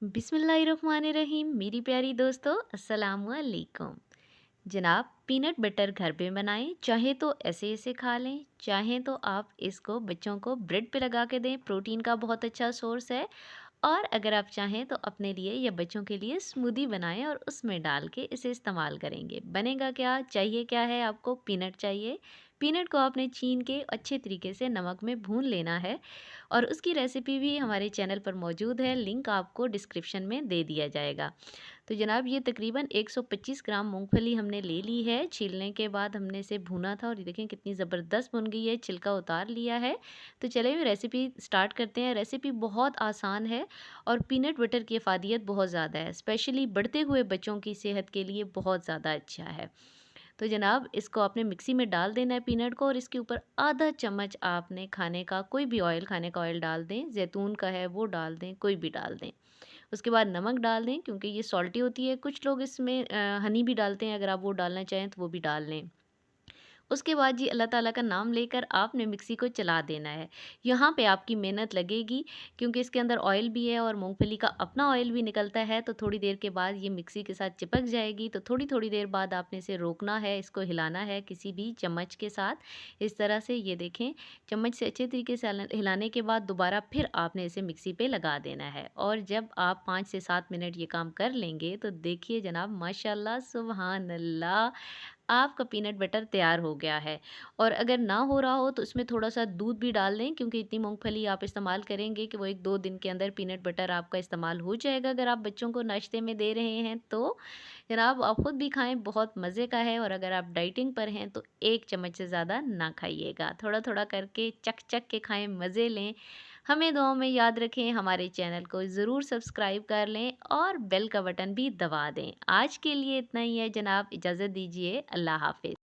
बिस्मिल्लाहिर्रहमानिर्रहीम। मेरी प्यारी दोस्तों, अस्सलामुअलैकुम। जनाब, पीनट बटर घर पे बनाएं, चाहे तो ऐसे ऐसे खा लें, चाहे तो आप इसको बच्चों को ब्रेड पे लगा के दें, प्रोटीन का बहुत अच्छा सोर्स है। और अगर आप चाहें तो अपने लिए या बच्चों के लिए स्मूदी बनाएं और उसमें डाल के इसे इस्तेमाल करेंगे। बनेगा क्या? चाहिए क्या है आपको? पीनट चाहिए। पीनट को आपने छीन के अच्छे तरीके से नमक में भून लेना है और उसकी रेसिपी भी हमारे चैनल पर मौजूद है, लिंक आपको डिस्क्रिप्शन में दे दिया जाएगा। तो जनाब, ये तकरीबन 125 ग्राम मूंगफली हमने ले ली है। छीलने के बाद हमने इसे भूना था और ये देखें कितनी ज़बरदस्त बन गई है, छिलका उतार लिया है। तो चलिए रेसिपी स्टार्ट करते हैं। रेसिपी बहुत आसान है और पीनट बटर की अफादियत बहुत ज़्यादा है, स्पेशली बढ़ते हुए बच्चों की सेहत के लिए बहुत ज़्यादा अच्छा है। तो जनाब, इसको आपने मिक्सी में डाल देना है पीनट को, और इसके ऊपर आधा चम्मच आपने खाने का कोई भी ऑयल, खाने का ऑयल डाल दें, जैतून का है वो डाल दें, कोई भी डाल दें। उसके बाद नमक डाल दें क्योंकि ये सॉल्टी होती है। कुछ लोग इसमें हनी भी डालते हैं, अगर आप वो डालना चाहें तो वो भी डाल लें। उसके बाद जी अल्लाह ताला का नाम लेकर आपने मिक्सी को चला देना है। यहाँ पे आपकी मेहनत लगेगी क्योंकि इसके अंदर ऑयल भी है और मूँगफली का अपना ऑयल भी निकलता है, तो थोड़ी देर के बाद ये मिक्सी के साथ चिपक जाएगी। तो थोड़ी-थोड़ी देर बाद आपने इसे रोकना है, इसको हिलाना है किसी भी चम्मच के साथ। इस तरह से ये देखें, चम्मच से अच्छे तरीके से हिलाने के बाद दोबारा फिर आपने इसे मिक्सी पे लगा देना है। और जब आप 5 से 7 मिनट ये काम कर लेंगे तो देखिए जनाब, माशाल्लाह सुबहान अल्लाह, आपका पीनट बटर तैयार हो गया है। और अगर ना हो रहा हो तो उसमें थोड़ा-सा दूध भी डाल दें क्योंकि इतनी मूँगफली आप इस्तेमाल करेंगे कि वो 1-2 दिन के अंदर पीनट बटर आपका इस्तेमाल हो जाएगा। अगर आप बच्चों को नाश्ते में दे रहे हैं तो जनाब आप खुद भी खाएँ, बहुत मज़े का है। और अगर आप डाइटिंग पर हैं तो 1 चम्मच से ज़्यादा ना खाइएगा। थोड़ा-थोड़ा करके चख-चख के खाएँ, मज़े लें। हमें दुआओं में याद रखें, हमारे चैनल को ज़रूर सब्सक्राइब कर लें और बेल का बटन भी दबा दें। आज के लिए इतना ही है जनाब, इजाज़त दीजिए। अल्लाह हाफ़िज़।